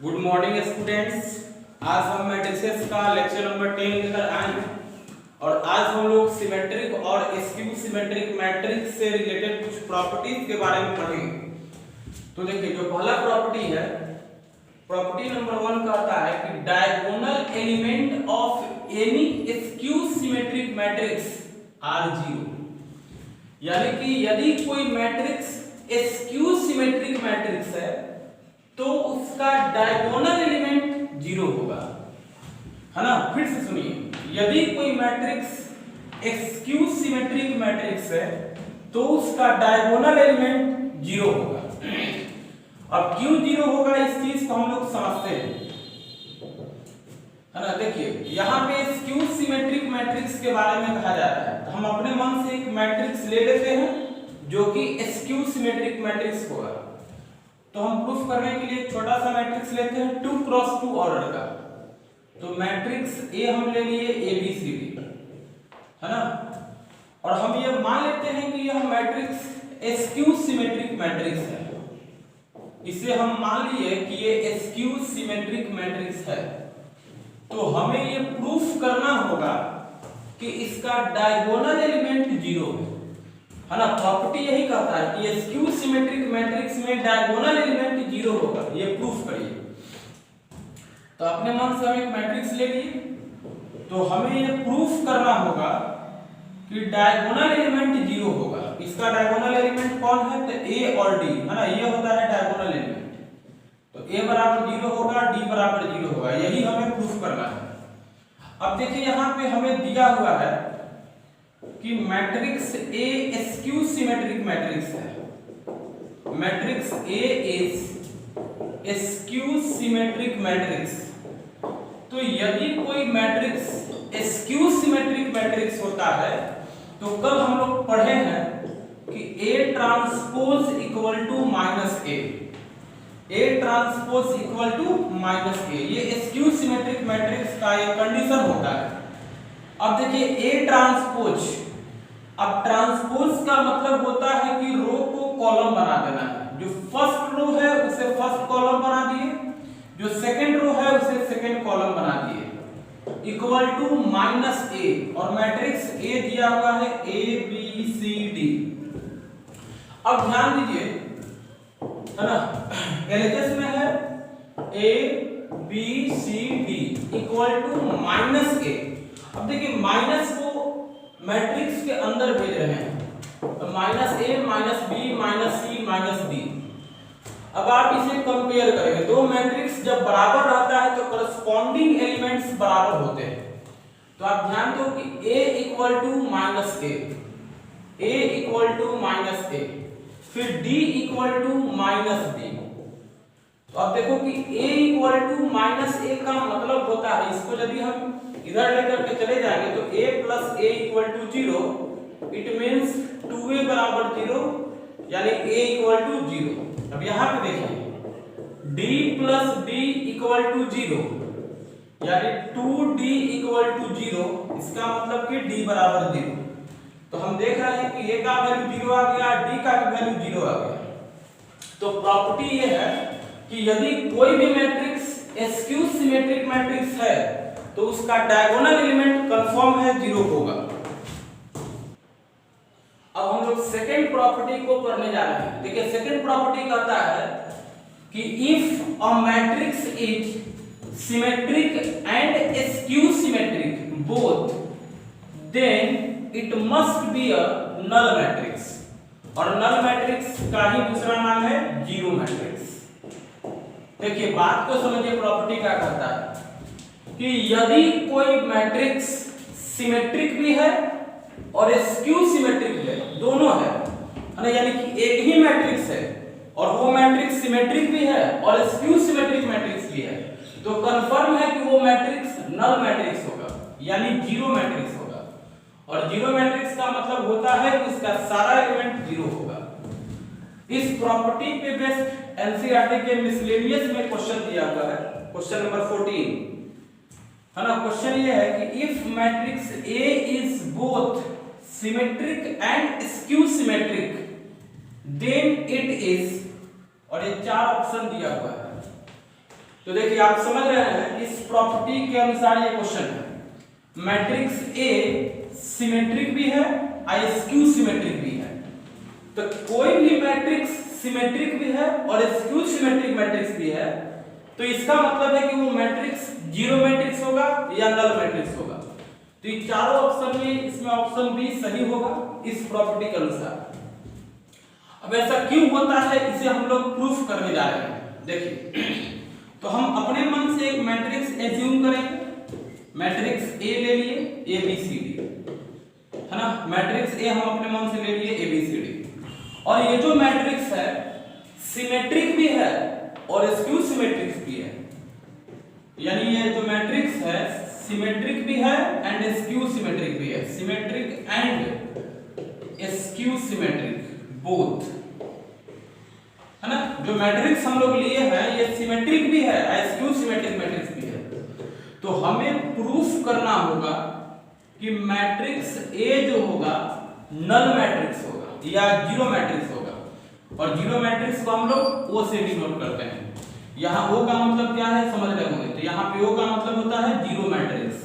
Good morning students. आज हम matrices का लेक्चर नंबर 10 लेकर आए हैं और आज हम लोग सिमेट्रिक और स्क्यू सिमेट्रिक मैट्रिक्स से रिलेटेड कुछ प्रॉपर्टीज के बारे में पढ़ेंगे। तो देखिए, जो पहला प्रॉपर्टी है, प्रॉपर्टी नंबर 1 कहता है कि diagonal element of any skew symmetric matrix are 0। यानी कि यदि कोई मैट्रिक्स स्क्यू सिमेट्रिक मैट्रिक्स है तो उसका डायगोनल एलिमेंट 0 होगा, है ना। फिर से सुनिए, यदि कोई मैट्रिक्स स्क्यू सिमेट्रिक मैट्रिक्स है तो उसका डायगोनल एलिमेंट 0 होगा। अब क्यों 0 होगा, इस चीज को हम लोग समझते हैं, है ना। देखिए, यहाँ पे स्क्यू सिमेट्रिक मैट्रिक्स के बारे में कहा जा रहा है, तो हम अपने मन से एक मैट्रिक्स ले लेते हैं जो कि स्क्यू सिमेट्रिक मैट्रिक्स होगा। तो हम प्रूफ करने के लिए एक छोटा सा मैट्रिक्स लेते हैं 2 क्रॉस 2 ऑर्डर का। तो मैट्रिक्स ए हम ले लिए ABCD, है ना। और हम ये मान लेते हैं कि यह मैट्रिक्स स्क्यू सिमेट्रिक मैट्रिक्स है। इसे हम मान लिए कि ये स्क्यू सिमेट्रिक मैट्रिक्स है। तो हमें ये प्रूफ करना होगा कि इसका डायगोनल एलिमेंट 0 है ना। प्रॉपर्टी यही कहता है कि स्क्यू सिमेट्रिक मैट्रिक्स में डायगोनल एलिमेंट 0 होगा, ये प्रूफ करिए। तो अपने मन से हम एक मैट्रिक्स ले लिए, तो हमें ये प्रूफ करना होगा कि डायगोनल एलिमेंट 0 होगा। इसका डायगोनल एलिमेंट कौन है, तो A और D, है ना। ये होता है डायगोनल एलिमेंट। तो A बराबर 0 होगा, D बराबर 0 होगा, यही हमें प्रूफ करना है। अब देखिए, यहाँ पे हमें दिया हुआ है कि matrix A skew symmetric matrix है। Matrix A is skew symmetric matrix. तो यदि कोई मैट्रिक्स स्क्यू सिमेट्रिक मैट्रिक्स होता है तो कल हम लोग पढ़े हैं कि A transpose equal to minus A, A transpose equal to minus A, ये स्क्यू सिमेट्रिक मैट्रिक्स का एक कंडीशन होता है। अब देखिए, A ट्रांसपोज, अब ट्रांसपोज का मतलब होता है कि रो को कॉलम बना देना है। जो फर्स्ट रो है उसे फर्स्ट कॉलम बना दिए, जो सेकंड रो है उसे सेकंड कॉलम बना दिए, इक्वल टू माइनस A। और मैट्रिक्स A दिया हुआ है ABCD। अब ध्यान दीजिए, है ना, LHS में है ABCD equal to minus A। अब देखिए, माइनस को मैट्रिक्स के अंदर भेज रहे हैं, तो minus A minus B minus C minus D। अब आप इसे कंपेयर करेंगे, दो मैट्रिक्स जब बराबर रहता है तो करस्पॉन्डिंग एलिमेंट्स बराबर होते हैं। तो आप ध्यान दो कि A equal to minus A, A equal to minus A, फिर D equal to minus D। तो अब देखो कि A equal to minus A का मतलब होता है, इसको यदि हम इधर लेकर के चले जाएंगे तो A plus A equal to 0, it means 2A बराबर 0, यानी A इक्वल टू 0। अब यहाँ पे देखिए, D plus D equal to 0, यानी 2D इक्वल टू 0, इसका मतलब कि D बराबर 0। तो हम देख रहे हैं कि A का वैल्यू 0 आ गया, D का भी वैल्यू 0 आ गया। तो प्रॉपर्टी ये है कि यदि कोई भी मैट्रिक्स स्क्यू सिमेट्रिक मैट्रिक्स है तो उसका डायगोनल एलिमेंट कंफर्म है 0 होगा। अब हम लोग सेकंड प्रॉपर्टी को पढ़ने जा रहे हैं। देखिए, सेकंड प्रॉपर्टी कहता है कि if a matrix is symmetric and skew symmetric both, then it must be a null matrix. और नल मैट्रिक्स का ही दूसरा नाम है जीरो मैट्रिक्स। देखिए, बात को समझिए, प्रॉपर्टी क्या कहता है कि यदि कोई मैट्रिक्स सिमेट्रिक भी है और स्क्यू सिमेट्रिक है, दोनों है ना, यानी कि एक ही मैट्रिक्स है और वो मैट्रिक्स सिमेट्रिक भी है और स्क्यू सिमेट्रिक मैट्रिक्स भी है, तो कंफर्म है कि वो मैट्रिक्स नल मैट्रिक्स होगा, यानी जीरो मैट्रिक्स होगा। और जीरो मैट्रिक्स का मतलब होता है कि इसका सारा एलिमेंट 0 होगा। इस प्रॉपर्टी पे बेस्ड एनसीईआरटी के मिसलेनियस में क्वेश्चन दिया हुआ है, क्वेश्चन नंबर 14, है ना। क्वेश्चन ये है कि if matrix A is both symmetric and skew symmetric, then it is, और ये 4 ऑप्शन दिया हुआ है, तो देखिए आप समझ रहे हैं इस प्रॉपर्टी के अनुसार ये क्वेश्चन है। मैट्रिक्स ए सिमेट्रिक भी है और स्क्यू सिमेट्रिक भी है। तो कोई भी मैट्रिक्स सिमेट्रिक भी है और स्क्यू सिमेट्रिक मैट्रिक्स भी है, तो इसका मतलब है कि वो मैट्रिक्स जीरो मैट्रिक्स होगा या नल मैट्रिक्स होगा। तो ये चारों ऑप्शन में इसमें ऑप्शन बी सही होगा इस प्रॉपर्टी के अनुसार। अब ऐसा क्यों होता है इसे हम लोग प्रूफ करने जा रहे हैं। देखिए तो हम अपने मन से एक मैट्रिक्स एज्यूम करेंगे। मैट्रिक्स ए ले लिए ए बी सी डी, है ना। मैट्रिक्स ए हम अपने मन से ले लिए ए बी सी डी, और ये जो मैट्रिक्स है सिमेट्रिक भी है और स्क्यू सिमेट्रिक भी है। यानी ये जो मैट्रिक्स है सिमेट्रिक भी है एंड स्क्यू सिमेट्रिक भी है। Symmetric and skew symmetric both, है ना। जो मैट्रिक्स हम लोग लिए हैं ये सिमेट्रिक भी है स्क्यू सिमेट्रिक मैट्रिक्स भी है। तो हमें प्रूफ करना होगा कि मैट्रिक्स ए जो होगा नल मैट्रिक्स होगा या जीरो मैट्रिक्स होगा, और जीरो मैट्रिक्स को हम लोग ओ से डिनोट करते हैं। यहाँ ओ का मतलब क्या है समझ रहे होंगे। तो यहाँ पे ओ का मतलब होता है जीरो मैट्रिक्स,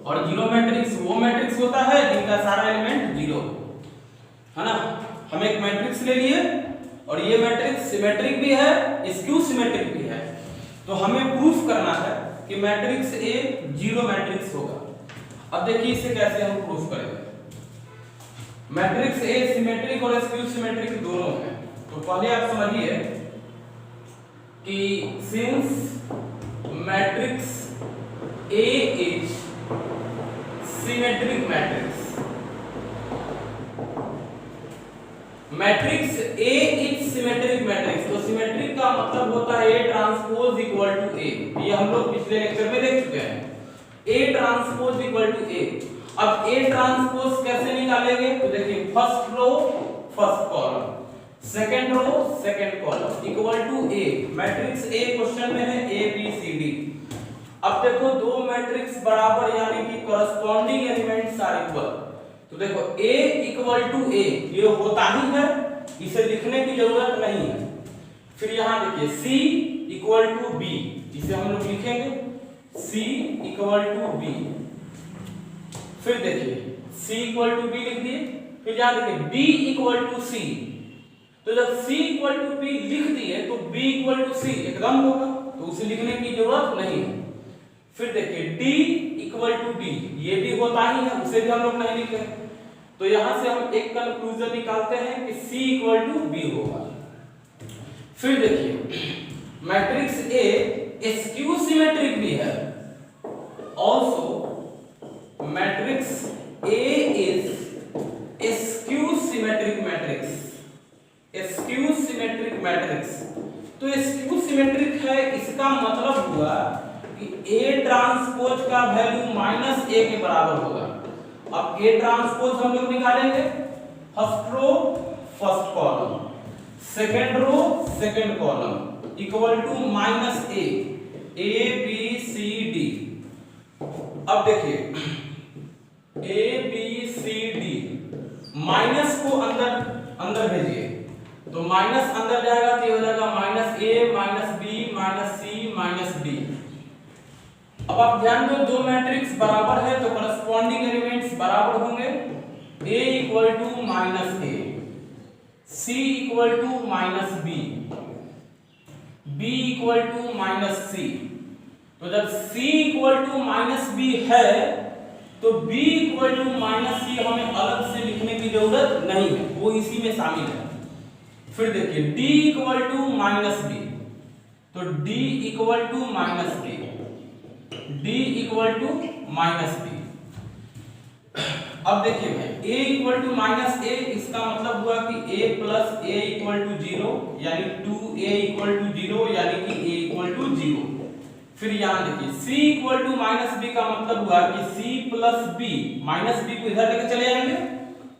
और जीरो मैट्रिक्स वो मैट्रिक्स होता है जिनका सारा एलिमेंट जीरो, है ना। हम एक मैट्रिक्स ले लिए और ये मैट्रिक्स सिमेट्रिक भी है स्क्यू सिमेट्रिक भी है। तो हमें प्रूफ करना है कि मैट्रिक्स ए जीरो मैट्रिक्स होगा। अब देखिए इसे कैसे हम प्रूफ करेंगे। मैट्रिक्स ए सिमेट्रिक और स्क्यू सिमेट्रिक दोनों है। तो पहले आप समझिए कि since matrix A is symmetric matrix, matrix A is symmetric matrix. तो सिमेट्रिक का मतलब होता है A transpose equal to A. ये हम लोग पिछले लेक्चर में देख चुके हैं। A transpose equal to A. अब ए ट्रांसपोज कैसे निकालेंगे। तो देखिए first row first column, second row second column equal to A. Matrix A question में है ए बी सी डी। अब देखो दो मैट्रिक्स बराबर यानी कि कॉरस्पॉन्डिंग एलिमेंट्स आर इक्वल। तो देखो a इक्वल टू ए ये होता ही है, इसे लिखने की जरूरत नहीं है। फिर यहां देखिए c इक्वल टू b, इसे हम लोग लिखेंगे c इक्वल टू b। फिर देखिए c इक्वल टू b लिख दिए। फिर यहां देखिए b इक्वल टू c। तो जब c इक्वल टू b लिख दिए तो b इक्वल टू c एकदम होगा, तो उसे लिखने की जरूरत नहीं है। फिर देखिए d इक्वल टू d ये भी होता ही है, उसे भी हम लोग नहीं लिखे। तो यहां से हम एक कंक्लूजन निकालते हैं कि c इक्वल टू b होगा। फिर देखिए मैट्रिक्स a स्क्यू सिमेट्रिक भी है। Also matrix a is skew symmetric matrix, skew symmetric matrix. तो स्क्यू सिमेट्रिक है, इसका मतलब हुआ कि A ट्रांसपोज का वैल्यू माइनस ए के बराबर होगा। अब A ट्रांसपोज हम लोग निकालेंगे first row first column, second row second column equal to minus A B C D. अब देखिए A B C D, minus को अंदर भेजिए तो माइनस अंदर जाएगा तो ये हो जाएगा माइनस ए माइनस बी माइनस सी माइनस डी। अब आप ध्यान दो दो मैट्रिक्स बराबर है तो करस्पॉन्डिंग एलिमेंट्स बराबर होंगे। a equal to minus a, c equal to minus b, b equal to minus c. तो जब c equal to minus b है तो b equal to minus c हमें अलग से लिखने की जरूरत नहीं है, वो इसी में शामिल है। फिर देखिए d equal to minus B, तो d equal to minus B, d equal to minus B. अब देखिए भाई a equal to minus A, इसका मतलब हुआ कि a plus A equal to 0 यानी 2a इक्वल टू 0 यानी कि a इक्वल टू 0। फिर यहां देखिए c equal to minus B का मतलब हुआ कि c plus b, minus b को इधर लेकर चले जाएंगे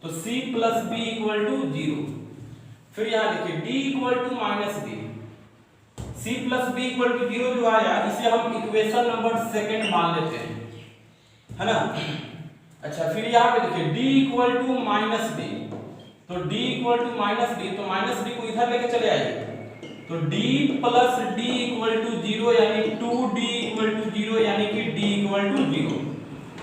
तो c plus b equal to 0। फिर यहां देखिए d equal to minus b, c plus b equal to 0 जो आया इसे हम इक्वेशन नंबर सेकंड मान लेते हैं, है ना। अच्छा फिर यहाँ पे देखिए d equal to minus B, तो d equal to minus B, तो माइनस बी को इधर लेके चले आइए तो d plus d equal to 0 यानी 2d इक्वल टू 0 यानी कि d इक्वल टू 0।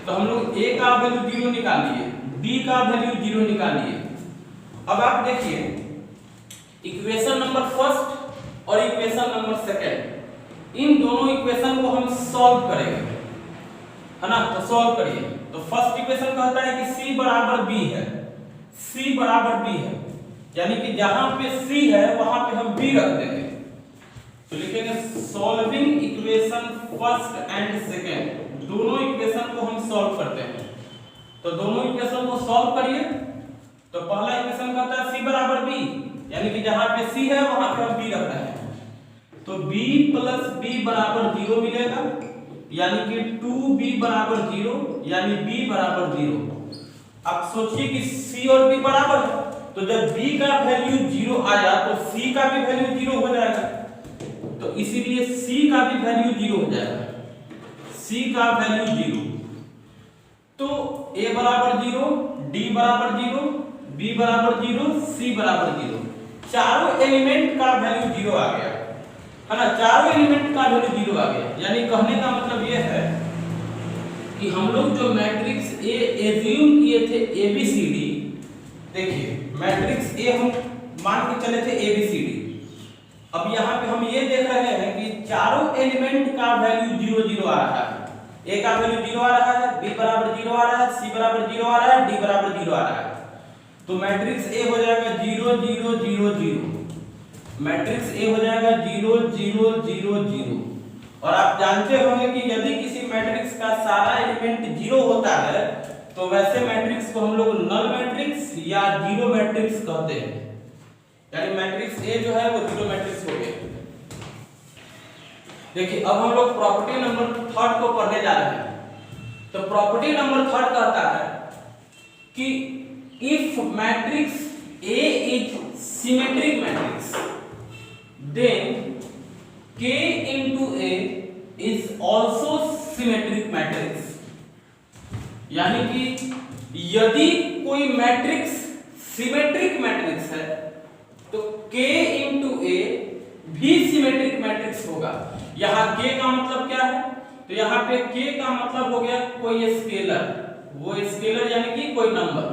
तो हम लोग a का वैल्यू 0 निकाल लिए, b का वैल्यू 0 निकाल लिए। अब आप देखिए इक्वेशन नंबर फर्स्ट और इक्वेशन नंबर सेकंड, इन दोनों इक्वेशन को हम सॉल्व करेंगे, है ना। तो सॉल्व करिए। तो फर्स्ट इक्वेशन कहता है कि c बराबर b है, c बराबर b है, यानी कि जहां पे c है वहां पे हम b रख देंगे। तो लिखेंगे solving equation first and second, दोनों इक्वेशन को हम सॉल्व करते हैं। तो दोनों इक्वेशन को सॉल्व करिए। तो पहला इक्वेशन कहता है c बराबर b, यानी कि जहां पे c है वहां पे हम b रख रहे हैं। तो b प्लस b बराबर 0 मिलेगा, यानी कि 2b बराबर 0 यानी b बराबर 0। अब सोचिए कि c और b बराबर है, तो जब b का वैल्यू 0 आया तो c का भी वैल्यू 0 हो जाएगा। तो इसीलिए c का भी वैल्यू 0 हो जाएगा, c का वैल्यू 0। तो a बराबर 0, d बराबर 0, b बराबर 0, c बराबर 0, चारों एलिमेंट का वैल्यू 0 आ गया, है ना। चारों एलिमेंट का वैल्यू 0 आ गया, यानी कहने का मतलब यह है कि हम लोग जो मैट्रिक्स ए एज्यूम किए थे ABCD, देखिए मैट्रिक्स ए हम मान के चले थे ABCD। अब यहाँ पे हम ये देख रहे हैं कि चारों एलिमेंट का वैल्यू 0 0 आ रहा है। ए का वैल्यू 0 आ रहा है, बी बराबर 0 आ रहा है, सी बराबर 0 आ रहा है, डी बराबर 0 आ रहा है। तो मैट्रिक्स ए हो जाएगा 0 0 0 0, मैट्रिक्स ए हो जाएगा 0 0 0 0। और आप जानते होंगे कि यदि किसी मैट्रिक्स का सारा एलिमेंट 0 होता है तो वैसे मैट्रिक्स को हम लोग नल मैट्रिक्स या जीरो मैट्रिक्स कहते हैं, यानी मैट्रिक्स ए जो है वो जीरो मैट्रिक्स हो गया। देखिए अब हम लोग प्रॉपर्टी नंबर 3 को पढ़ने जा रहे हैं। तो प्रॉपर्टी नंबर 3 कहता है कि if matrix A is symmetric matrix then K into A is also symmetric matrix, यानी कि यदि कोई मैट्रिक्स सिमेट्रिक मैट्रिक्स है तो K into A भी सिमेट्रिक मैट्रिक्स होगा। यहाँ K का मतलब क्या है? तो यहाँ पे K का मतलब हो गया कोई स्केलर, वो स्केलर यानी कि कोई नंबर।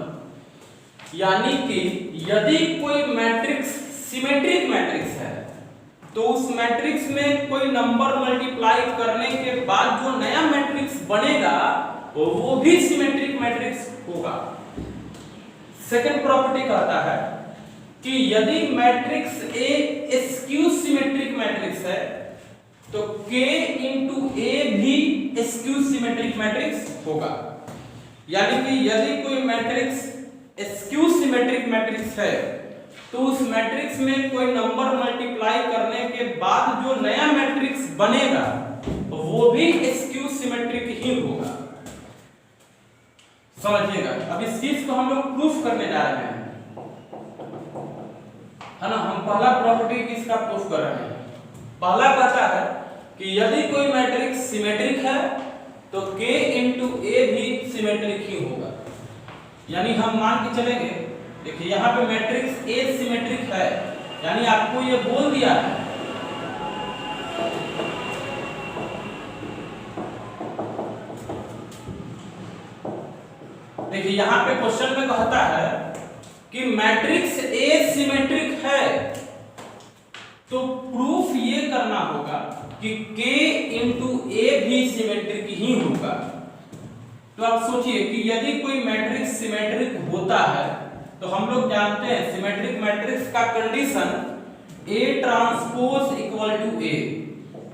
यानी कि यदि कोई मैट्रिक्स सिमेट्रिक मैट्रिक्स है तो उस मैट्रिक्स में कोई नंबर मल्टीप्लाई करने के बाद जो नया मैट्रिक्स बनेगा वो भी सिमेट्रिक मैट्रिक्स होगा। सेकंड प्रॉपर्टी कहता है कि यदि matrix A skew symmetric matrix है तो K into A भी स्क्यू सिमेट्रिक मैट्रिक्स होगा। यानी कि यदि कोई मैट्रिक्स स्क्यू सिमेट्रिक मैट्रिक्स है तो उस मैट्रिक्स में कोई नंबर मल्टीप्लाई करने के बाद जो नया मैट्रिक्स बनेगा वो भी स्क्यू सिमेट्रिक ही होगा। समझिएगा। अब इस चीज को हम लोग प्रूफ करने जा रहे हैं, है ना। हम पहला प्रॉपर्टी किसका प्रूफ कर रहे हैं? पहला कहता है कि यदि कोई मैट्रिक्स सिमेट्रिक है तो K into A भी सिमेट्रिक ही होगा। यानी हम मान के चलेंगे, देखिए यहाँ पे मैट्रिक्स A सिमेट्रिक है, यानी आपको ये बोल दिया है देखिए यहाँ पे क्वेश्चन में कहता है कि मैट्रिक्स A सिमेट्रिक है तो प्रूफ ये करना होगा कि K into A भी सिमेट्रिक ही होगा। तो आप सोचिए कि यदि कोई मैट्रिक्स सिमेट्रिक होता है तो हम लोग जानते हैं सिमेट्रिक मैट्रिक्स का condition A transpose equal to A,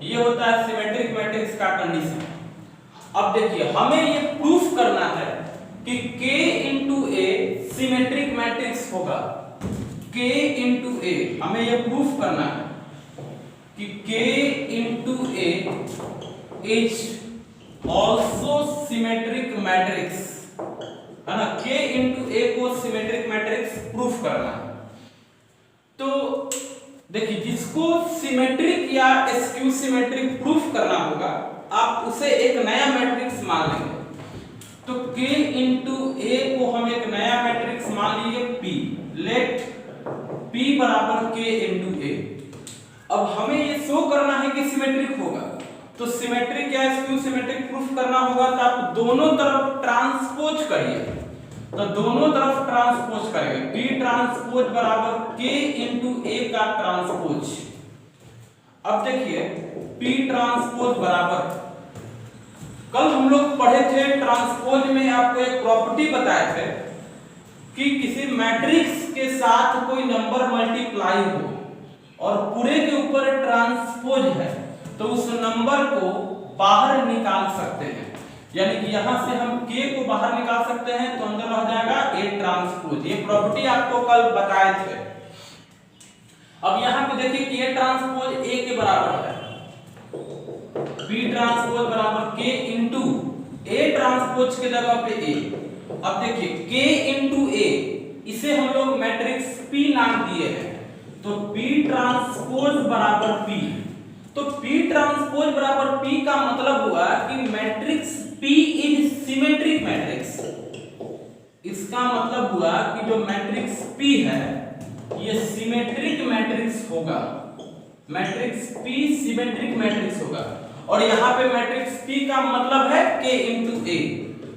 ये होता है सिमेट्रिक मैट्रिक्स का कंडीशन। अब देखिए हमें ये प्रूफ करना है कि K into A symmetric matrix होगा। K into A हमें ये प्रूफ करना है कि K into A is also symmetric matrix, है ना। K into A को सिमेट्रिक मैट्रिक्स प्रूफ करना है। तो देखिए जिसको सिमेट्रिक या स्क्यू सिमेट्रिक प्रूफ करना होगा आप उसे एक नया मैट्रिक्स मान लेंगे। तो K into A को हम एक नया मैट्रिक्स मान लीजिए P, लेट P बराबर K into A। अब हमें ये शो करना है कि सिमेट्रिक होगा, तो सिमेट्रिक या स्क्यू सिमेट्रिक प्रूफ करना होगा तो आप दोनों तरफ ट्रांसपोज करिए। तो दोनों तरफ ट्रांसपोज करेंगे, P ट्रांसपोज बराबर K इंटू A का ट्रांसपोज। अब देखिए P ट्रांसपोज बराबर, कल हम लोग पढ़े थे ट्रांसपोज में आपको एक प्रॉपर्टी बताए थे कि किसी मैट्रिक्स के साथ कोई नंबर मल्टीप्लाई हो और पूरे के ऊपर ट्रांसपोज है तो उस नंबर को बाहर निकाल सकते हैं। यानी कि यहां से हम K को बाहर निकाल सकते हैं तो अंदर रह जाएगा A ट्रांसपोज। ये प्रॉपर्टी आपको कल बताए थे। अब यहां पे देखिए कि A ट्रांसपोज A के बराबर है, B ट्रांसपोज बराबर K इंटू A ट्रांसपोज के जगह पे A। अब देखिए K इंटू A, इसे हम लोग मैट्रिक्स P नाम दिए हैं, तो P ट्रांसपोज बराबर P। तो P ट्रांसपोज बराबर P का मतलब हुआ कि matrix P is symmetric matrix. इसका मतलब हुआ कि जो मैट्रिक्स P है ये सिमेट्रिक मैट्रिक्स होगा, मैट्रिक्स P सिमेट्रिक मैट्रिक्स होगा। और यहाँ पे मैट्रिक्स P का मतलब है K इंटू A,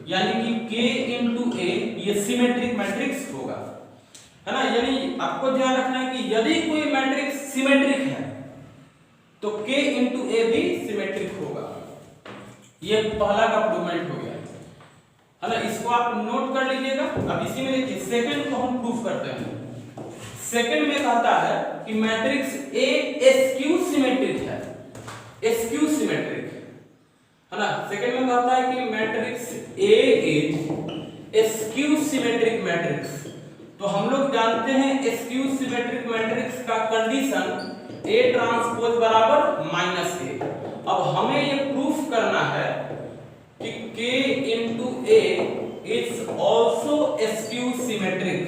यानी कि K इंटू A ये सिमेट्रिक मैट्रिक्स होगा, है ना। यानी आपको ध्यान रखना है कि यदि कोई मैट्रिक्स सिमेट्रिक है तो K इंटू A भी सिमेट्रिक होगा। ये पहला का प्रूवमेंट हो गया, है ना। इसको आप नोट कर लीजिएगा। अब इसी में देखिए सेकंड को हम प्रूफ करते हैं। सेकंड में कहता है कि मैट्रिक्स A स्क्यू सिमेट्रिक है, स्क्यू सिमेट्रिक, है ना। सेकंड में कहता है कि matrix A is skew symmetric matrix. तो हम लोग जानते हैं स्क्यू सिमेट्रिक मैट्रिक्स का कंडीशन A ट्रांसपोज बराबर माइनस A। अब हमें ये प्रूफ करना है कि K into A is also skew symmetric.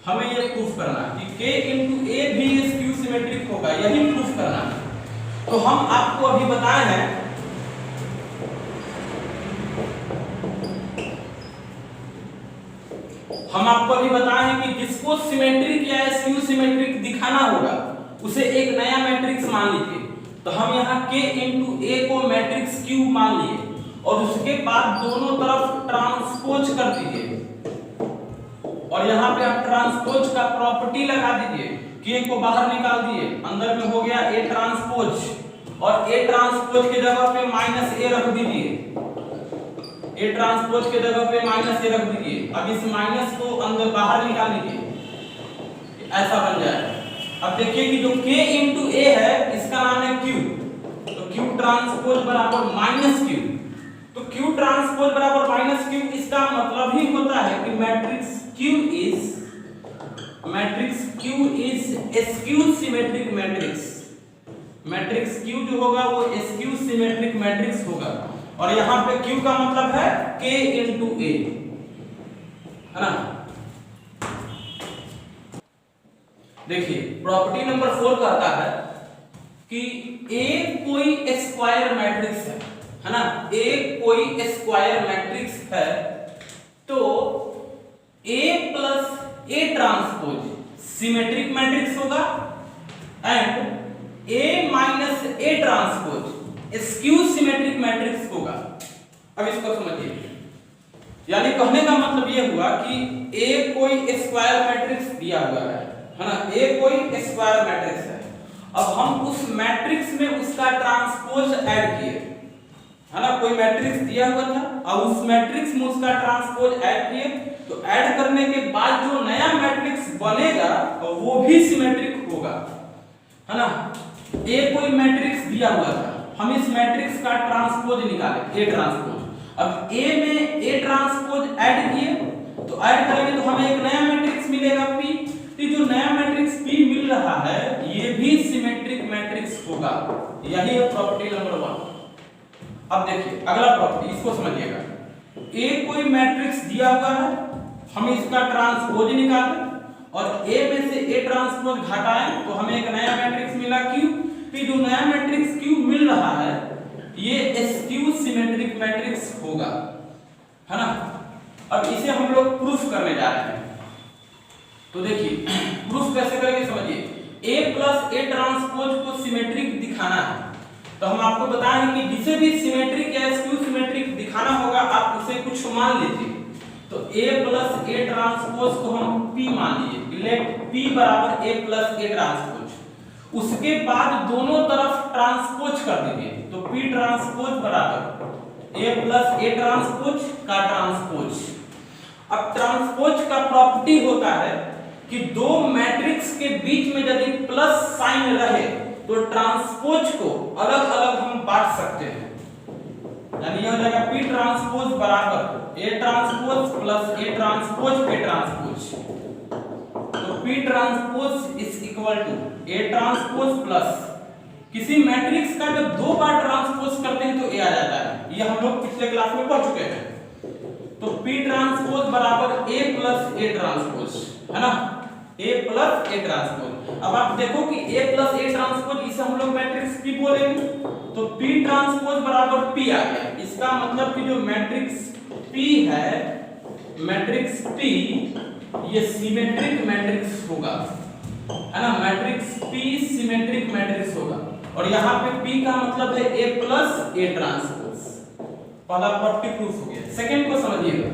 हमें ये प्रूफ करना है कि K इंटू A भी स्क्यू सिमेट्रिक होगा, यही प्रूफ करना है। तो हम आपको अभी बताए हैं कि जिसको सिमेट्रिक या स्क्यू सिमेट्रिक दिखाना होगा उसे एक नया मैट्रिक्स मान लीजिए। तो हम यहाँ K इंटू A को मैट्रिक्स Q मान लिए और उसके बाद दोनों तरफ ट्रांसपोज कर दीजिए और यहाँ पे आप ट्रांसपोज का प्रॉपर्टी लगा दीजिए। K को बाहर निकाल दिए, अंदर में हो गया A ट्रांसपोज और A ट्रांसपोज के जगह पे माइनस A रख दीजिए, A ट्रांसपोज के जगह पे माइनस A रख दीजिए। अब इस माइनस को अंदर बाहर निकाल लीजिए, ऐसा बन जाएगा। अब देखिए कि जो K इंटू A है इसका नाम है Q, तो Q ट्रांसपोज बराबर माइनस Q। तो Q ट्रांसपोज बराबर माइनस Q, इसका मतलब ही होता है कि matrix Q is skew symmetric matrix. Matrix Q जो होगा वो स्क्यू सिमेट्रिक मैट्रिक्स होगा। और यहाँ पे Q का मतलब है K इंटू A, है ना। देखिए प्रॉपर्टी नंबर 4 कहता है कि A कोई स्क्वायर मैट्रिक्स है ना। A कोई स्क्वायर मैट्रिक्स है तो A plus A transpose symmetric matrix होगा and A minus A transpose skew symmetric matrix होगा। अब इसको समझिए, यानी कहने का मतलब ये हुआ कि A कोई स्क्वायर मैट्रिक्स दिया हुआ है ना। A कोई स्क्वायर मैट्रिक्स है। अब हम उस मैट्रिक्स में उसका ट्रांसपोज ऐड किए, है ना। कोई मैट्रिक्स दिया हुआ था और उस मैट्रिक्स में उसका ट्रांसपोज ऐड किए, तो ऐड करने के बाद जो नया मैट्रिक्स बनेगा वो भी सिमेट्रिक होगा, है ना। A कोई मैट्रिक्स दिया हुआ था, हम इस मैट्रिक्स का ट्रांसपोज निकाले A ट्रांसपोज। अब A में A ट्रांसपोज ऐड किए, तो ऐड करेंगे तो हमें एक नया मैट्रिक्स मिलेगा P। तो जो नया मैट्रिक्स P मिल रहा है ये भी सिमेट्रिक मैट्रिक्स होगा। यही है प्रॉपर्टी नंबर 1। अब देखिए अगला प्रॉपर्टी, इसको समझिएगा। A कोई मैट्रिक्स दिया हुआ है, हम इसका ट्रांसपोज निकालें और A में से A ट्रांसपोज घटाएं तो हमें एक नया मैट्रिक्स मिला Q। तो जो नया मैट्रिक्स Q मिल रहा है ये स्क्यू सिमेट्रिक मैट्रिक्स होगा, है ना। अब इसे हम लोग प्रूफ करने जा रहे हैं। तो देखिए प्रूफ कैसे करेंगे समझिए। A प्लस A ट्रांसपोज दिखाना है। तो हम आपको बताएं कि जिसे भी सिमेट्रिक या स्क्यू सिमेट्रिक दिखाना होगा आप उसे कुछ मान लीजिए। तो a प्लस ए ट्रांसपोज को हम p मान लीजिए, लेट p बराबर a प्लस ए ट्रांसपोज। उसके बाद दोनों तरफ ट्रांसपोज कर दीजिए, तो p ट्रांसपोज बराबर a प्लस ए ट्रांसपोज का ट्रांसपोज। अब ट्रांसपोज का प्रॉपर्टी होता है कि दो मैट्रिक्स के बीच में यदि प्लस साइन रहे तो ट्रांसपोज को अलग अलग हम बांट सकते हैं, यानी यह हो जाएगा p ट्रांसपोज बराबर a transpose plus a transpose p transpose. तो p transpose is equal to a transpose plus किसी मैट्रिक्स का जब दो बार ट्रांसपोज करते हैं तो a आ जाता है, ये हम लोग पिछले क्लास में पढ़ चुके हैं। तो p ट्रांसपोज बराबर a प्लस a ट्रांसपोज, है ना, a प्लस a ट्रांसपोज। अब आप देखो कि a प्लस a ट्रांसपोज इसे हम लोग मैट्रिक्स p बोलेंगे, तो p ट्रांसपोज बराबर p आ गया। इसका मतलब कि जो मैट्रिक्स p है, मैट्रिक्स p ये सिमेट्रिक मैट्रिक्स होगा, है ना, मैट्रिक्स p सिमेट्रिक मैट्रिक्स होगा। और यहाँ पे p का मतलब है a प्लस a ट्रांसपोज। पहला प्रॉपर्टी प्रूफ हो गया। सेकंड को समझिएगा।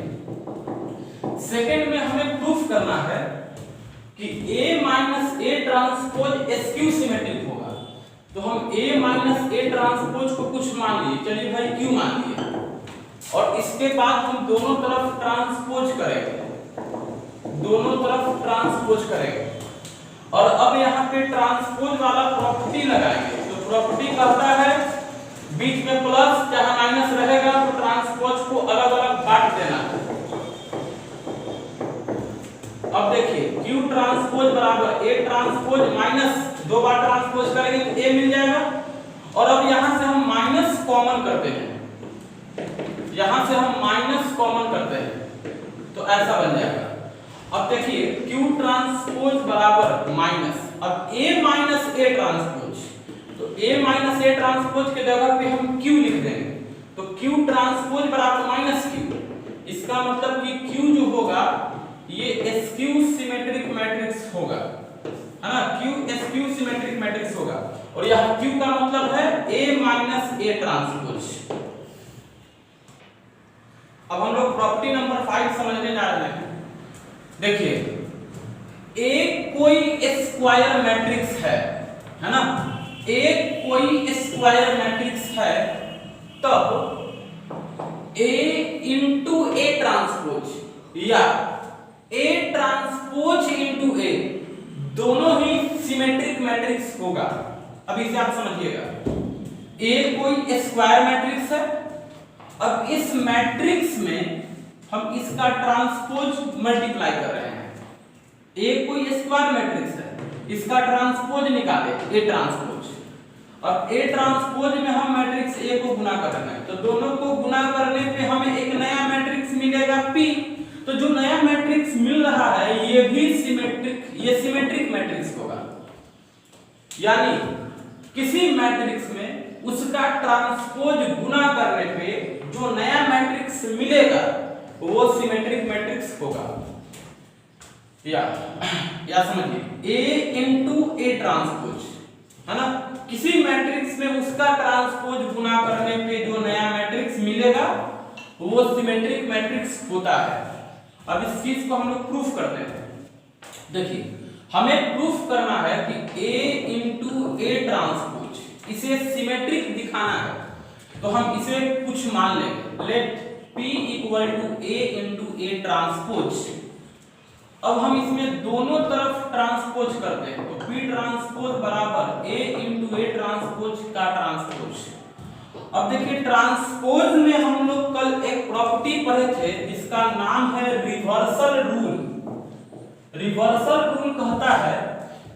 सेकंड में हमें प्रूफ करना है कि a minus a transpose skew symmetric होगा। तो हम a माइनस a ट्रांसपोज को कुछ मान लिए, चलिए भाई q मान लिए, और इसके बाद हम दोनों तरफ ट्रांसपोज करेंगे, दोनों तरफ ट्रांसपोज करेंगे। और अब यहाँ पे ट्रांसपोज वाला प्रॉपर्टी लगाएंगे। तो प्रॉपर्टी कहता है बीच में प्लस चाहे माइनस रहेगा तो ट्रांसपोज को अलग अलग बांट देना है। अब देखिए q ट्रांसपोज बराबर a ट्रांसपोज माइनस दो बार ट्रांसपोज करेंगे तो a मिल जाएगा। और अब यहां से हम माइनस कॉमन करते हैं, यहां से हम माइनस कॉमन करते हैं तो ऐसा बन जाएगा। अब देखिए q ट्रांसपोज बराबर माइनस, अब a माइनस a ट्रांसपोज, तो a माइनस a ट्रांसपोज के जगह पे हम q लिख देंगे। तो q ट्रांसपोज बराबर माइनस q, इसका मतलब कि q जो होगा ये स्क्यू सिमेट्रिक मैट्रिक्स होगा, है ना, q स्क्यू सिमेट्रिक मैट्रिक्स होगा। और यह q का मतलब है a माइनस a ट्रांसपोज। अब हम लोग प्रॉपर्टी नंबर 5 समझने जा रहे हैं। देखिए एक कोई स्क्वायर मैट्रिक्स है ना, एक कोई स्क्वायर मैट्रिक्स है तब a इंटू a ट्रांसपोज या a ट्रांसपोज इंटू a दोनों ही सिमेट्रिक मैट्रिक्स होगा। अब इसे आप समझिएगा, a कोई स्क्वायर मैट्रिक्स है। अब इस मैट्रिक्स में हम इसका ट्रांसपोज मल्टीप्लाई कर रहे हैं। a कोई स्क्वायर मैट्रिक्स है, इसका ट्रांसपोज निकाले a ट्रांसपोज। अब a ट्रांसपोज में हम मैट्रिक्स a को गुना कर रहे हैं, तो दोनों को गुना करने पे हमें एक नया मैट्रिक्स मिलेगा p। तो जो नया मैट्रिक्स मिल रहा है ये भी सिमेट्रिक मैट्रिक्स होगा, यानी किसी मैट्रिक्स में उसका ट्रांसपोज गुना करने पे जो नया मैट्रिक्स मिलेगा वो सिमेट्रिक मैट्रिक्स होगा। या समझिए a इंटू a ट्रांसपोज, है ना, किसी मैट्रिक्स में उसका ट्रांसपोज गुना करने पे जो नया मैट्रिक्स मिलेगा वो सिमेट्रिक मैट्रिक्स होता है। अब इस चीज को हम लोग प्रूफ करते हैं। देखिए हमें प्रूफ करना है कि a इंटू a ट्रांसपोज इसे सिमेट्रिक दिखाना है, तो हम इसे कुछ मान लेंगे, let p equal to a into a transpose. अब हम इसमें दोनों तरफ ट्रांसपोज करते हैं, तो p ट्रांसपोज बराबर a इंटू a ट्रांसपोज का ट्रांसपोज। अब देखिए ट्रांसपोज में हम लोग कल एक प्रॉपर्टी पढ़े थे जिसका नाम है रिवर्सल रूल। रिवर्सल रूल कहता है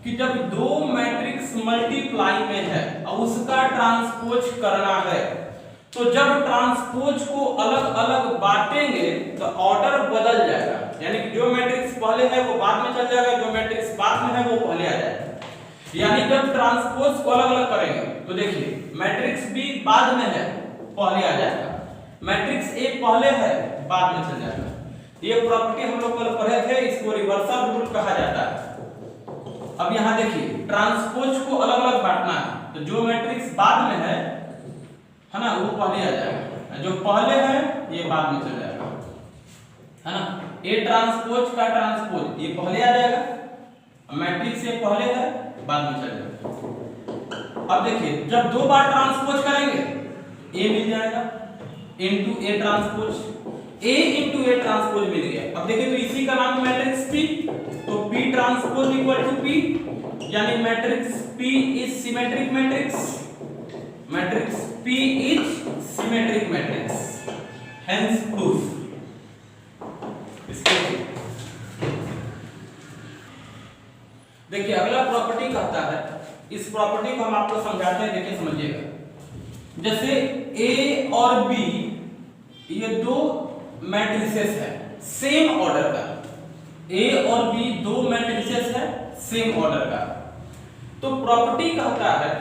कि जब दो मैट्रिक्स मल्टीप्लाई में है और उसका ट्रांसपोज करना है तो जब ट्रांसपोज को अलग अलग बांटेंगे तो ऑर्डर बदल जाएगा, यानी कि जो मैट्रिक्स पहले है वो बाद में चल जाएगा, जो मैट्रिक्स बाद में है वो पहले आ जाएगा। यानी जब ट्रांसपोज को अलग अलग करेंगे तो देखिए मैट्रिक्स बी बाद में है पहले आ जाएगा, मैट्रिक्स ए पहले है बाद में चल जाएगा। ये प्रॉपर्टी हम लोग कल पढ़े थे, इसको रिवर्सल रूल कहा जाता है। अब यहाँ देखिए ट्रांसपोज को अलग अलग बांटना है, तो जो मैट्रिक्स बाद में है ना, वो पहले आ जाएगा, जो पहले है ये बाद में चल जाएगा, है ना। ए ट्रांसपोज का ट्रांसपोज ये पहले आ जाएगा, मैट्रिक्स ये पहले है बाद में चल जाएगा। अब देखिए जब दो बार ट्रांसपोज करेंगे ए मिल जाएगा into a transpose, a into a transpose मिल गया। अब देखिए तो इसी का नाम मैट्रिक्स पी, तो P transpose equal to P, यानी matrix P is symmetric matrix, matrix P is symmetric matrix, hence proof. देखिए अगला प्रॉपर्टी कहता है, इस प्रॉपर्टी को हम आपको समझाते हैं, देखिए समझिएगा। जैसे ए और बी ये दो मैट्रिसेस है सेम ऑर्डर का, ए और बी दो मैट्रिसेस है सेम ऑर्डर का, तो प्रॉपर्टी कहता है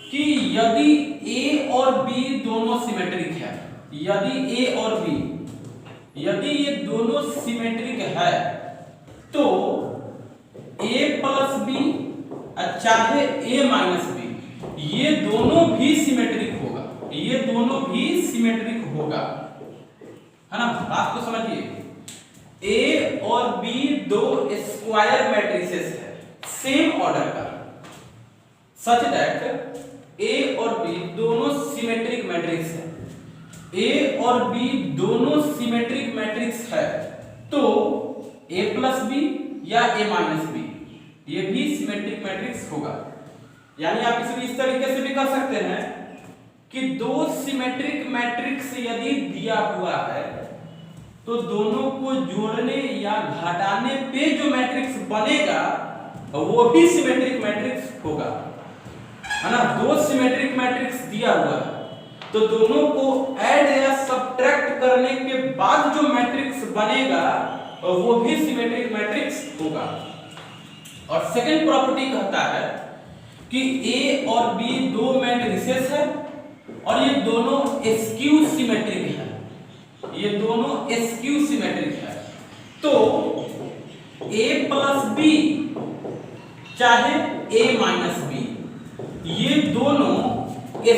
कि यदि ए और बी दोनों सिमेट्रिक है, यदि ए और बी यदि ये दोनों सिमेट्रिक है तो a प्लस बी चाहे a माइनस बी ये दोनों भी सिमेट्रिक होगा, ये दोनों भी सिमेट्रिक होगा, है ना। बात को समझिए, a और b दो स्क्वायर मैट्रिसेस है सेम ऑर्डर का, सच दैट a और b दोनों सिमेट्रिक मैट्रिक्स है, a और b दोनों सिमेट्रिक मैट्रिक्स है, तो a प्लस बी या a माइनस बी ये भी सिमेट्रिक मैट्रिक्स होगा। यानी आप इसे इस तरीके से भी कर सकते हैं कि दो सिमेट्रिक मैट्रिक्स यदि दिया हुआ है तो दोनों को जोड़ने या घटाने पे जो मैट्रिक्स बनेगा वो भी सिमेट्रिक मैट्रिक्स होगा, है ना। दो सिमेट्रिक मैट्रिक्स दिया हुआ है तो दोनों को ऐड या सब्ट्रैक्ट करने के बाद जो मैट्रिक्स बनेगा वो भी सिमेट्रिक मैट्रिक्स होगा। और सेकंड प्रॉपर्टी कहता है कि ए और बी दो मैट्रिसेस है और ये दोनों स्क्यू सिमेट्रिक है, ये दोनों स्क्यू सिमेट्रिक है, तो a प्लस बी चाहे a माइनस बी ये दोनों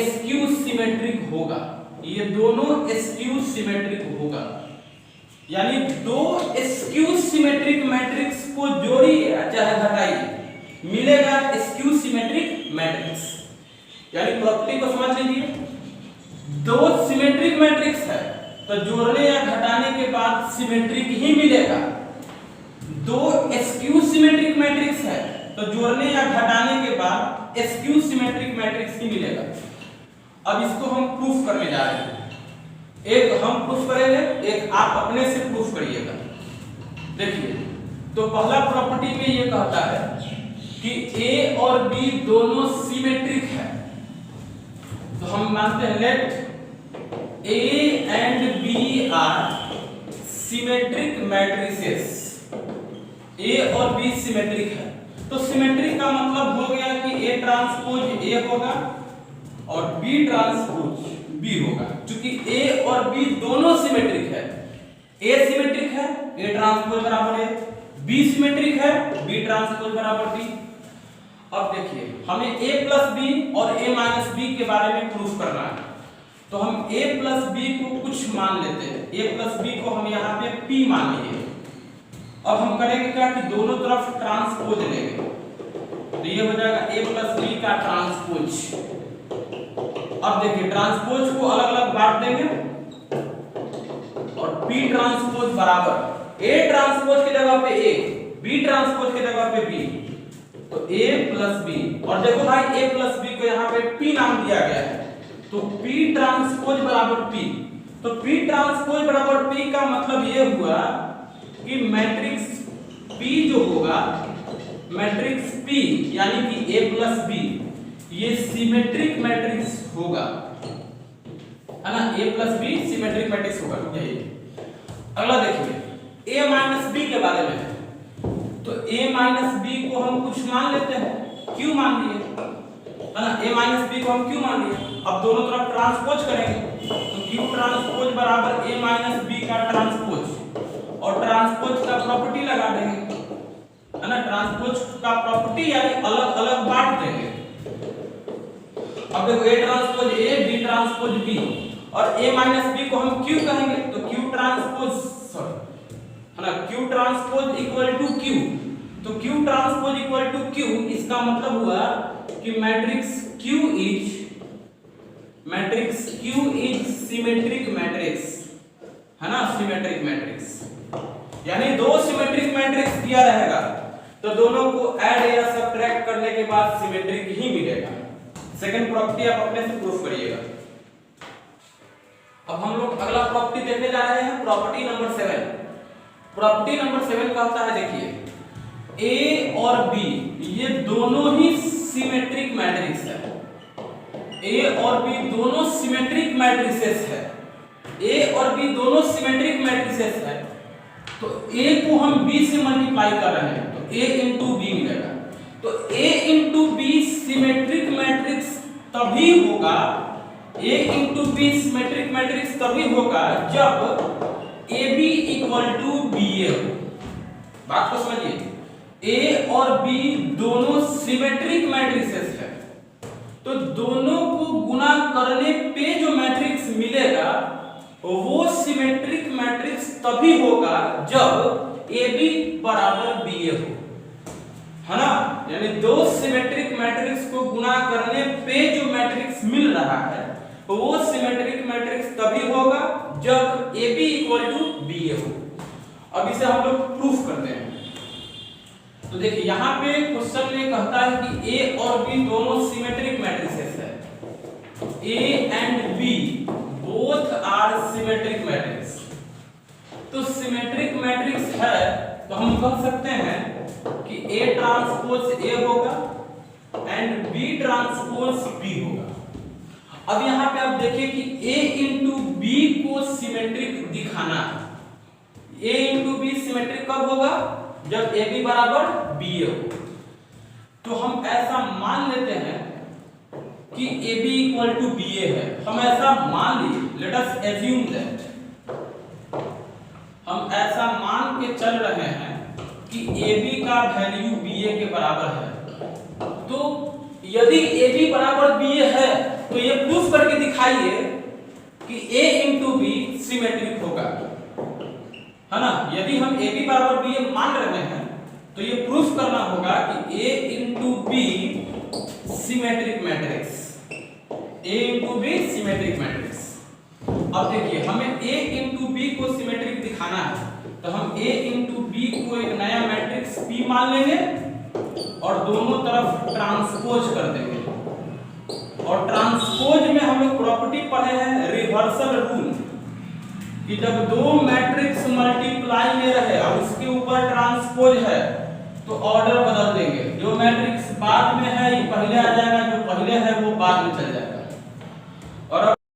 स्क्यू सिमेट्रिक होगा, ये दोनों स्क्यू सिमेट्रिक होगा। यानी दो स्क्यू सिमेट्रिक मैट्रिक्स को जोड़िए चाहे घटाइए मिलेगा स्क्यू सिमेट्रिक मैट्रिक्स। यानी प्रॉपर्टी को समझ लीजिए, दो सिमेट्रिक मैट्रिक्स है तो जोड़ने या घटाने के बाद सिमेट्रिक ही मिलेगा, दो स्क्यू सिमेट्रिक मैट्रिक्स है तो जोड़ने या घटाने के बाद स्क्यू सिमेट्रिक मैट्रिक्स ही मिलेगा। अब इसको हम प्रूफ करने जा रहे हैं, एक हम प्रूफ करेंगे एक आप अपने से प्रूफ करिएगा। देखिए तो पहला प्रॉपर्टी में ये कहता है कि a और b दोनों सिमेट्रिक है, तो हम मानते हैं let a and b are symmetric matrices, a और b सिमेट्रिक है, तो सिमेट्रिक का मतलब हो गया कि a ट्रांसपोज a होगा और b ट्रांसपोज b होगा। क्योंकि a और b दोनों सिमेट्रिक है, a सिमेट्रिक है a ट्रांसपोज बराबर a, b सिमेट्रिक है b ट्रांसपोज बराबर b। अब देखिए हमें a प्लस b और a माइनस b के बारे में प्रूफ करना है, तो हम a प्लस b को कुछ मान लेते हैं, a प्लस b को हम यहाँ पे p मान लिए। अब हम करेंगे क्या कि दोनों तरफ ट्रांसपोज लेंगे, तो ये हो जाएगा a प्लस b का ट्रांसपोज। अब देखिए ट्रांसपोज को अलग अलग बांट देंगे और p ट्रांसपोज बराबर a ट्रांसपोज की जगह पे a, b ट्रांसपोज की जगह पे b, तो a प्लस b। और देखो भाई a प्लस b को यहाँ पे p नाम दिया गया है, तो p ट्रांसपोज बराबर p, तो p ट्रांसपोज बराबर p का मतलब ये हुआ कि मैट्रिक्स p जो होगा, मैट्रिक्स p यानी कि a प्लस b ये सिमेट्रिक मैट्रिक्स होगा, है ना। a plus b symmetric matrix होगा। अगला देखिए a माइनस b के बारे में, तो a माइनस b को हम कुछ मान लेते हैं, q मान लिए, है ना। a माइनस b को हम q मान लिए। अब दोनों तरफ ट्रांसपोज करेंगे तो q ट्रांसपोज बराबर a माइनस b का ट्रांसपोज, और ट्रांसपोज का प्रॉपर्टी लगा देंगे, है ना, ट्रांसपोज का प्रॉपर्टी यानी अलग अलग बांट देंगे। अब देखो A transpose A, B transpose B और A माइनस B को हम Q कहेंगे, तो Q ट्रांसपोज है ना, Q transpose equal to Q, तो Q transpose equal to Q, इसका मतलब हुआ कि matrix Q is symmetric matrix, है ना, सिमेट्रिक मैट्रिक्स, यानी दो सिमेट्रिक मैट्रिक्स दिया रहेगा तो दोनों को ऐड या सबट्रैक्ट करने के बाद सिमेट्रिक ही मिलेगा। सेकंड प्रॉपर्टी आप अपने से प्रूफ करिएगा। अब हम लोग अगला प्रॉपर्टी देखने जा रहे हैं, प्रॉपर्टी नंबर 7। प्रॉपर्टी नंबर 7 का होता है, देखिए A और B ये दोनों ही सिमेट्रिक मैट्रिक्स है। A और B दोनों सिमेट्रिक मैट्रिसेस है। A और B दोनों सिमेट्रिक मैट्रिसेस है, तो A को हम B से मल्टीप्लाई कर रहे हैं तो A इंटू B मिलेगा। तो A into B symmetric matrix तभी होगा, A into B symmetric matrix तभी होगा जब AB इक्वल टू BA हो। बात को समझिए, A और B दोनों सिमेट्रिक मैट्रिसेस है, तो दोनों को गुना करने पे जो मैट्रिक्स मिलेगा वो सिमेट्रिक मैट्रिक्स तभी होगा जब AB बराबर BA हो, है ना, यानी दो सिमेट्रिक मैट्रिक्स को गुना करने पे जो मैट्रिक्स मिल रहा है वो सिमेट्रिक मैट्रिक्स तभी होगा जब AB इक्वल टू BA हो। अब इसे हम लोग प्रूफ करते हैं। तो देखिए यहाँ पे क्वेश्चन में कहता है कि A और B दोनों सिमेट्रिक मैट्रिसेस है, A and B both are symmetric matrix. तो सिमेट्रिक मैट्रिक्स है तो हम कह सकते हैं कि A ट्रांसपोज A होगा एंड B ट्रांसपोज B होगा। अब यहाँ पे आप देखिए कि A इंटू B को सिमेट्रिक दिखाना है। A इंटू B सिमेट्रिक कब होगा? जब AB बराबर BA हो। तो हम ऐसा मान लेते हैं कि AB इक्वल टू BA है, हम ऐसा मान लिए, लेट अस एज्यूम दैट, हम ऐसा मान के चल रहे हैं कि AB का वैल्यू BA के बराबर है। तो यदि AB बराबर BA है तो ये प्रूफ करके दिखाइए कि A इंटू B सिमेट्रिक होगा, है ना। यदि हम AB बराबर BA मान रहे हैं तो ये प्रूफ करना होगा कि A into B symmetric matrix, A into B symmetric matrix. अब देखिए हमें A इंटू B को सिमेट्रिक दिखाना है तो हम A इंटू B को एक नया मैट्रिक्स P मान लेंगे और दोनों तरफ ट्रांसपोज कर देंगे। और ट्रांसपोज में हम लोग प्रॉपर्टी पढ़े हैं रिवर्सल रूल कि जब दो मैट्रिक्स मल्टीप्लाई में रहे और उसके ऊपर ट्रांसपोज है तो ऑर्डर बदल देंगे। जो मैट्रिक्स बाद में है ये पहले आ जाएगा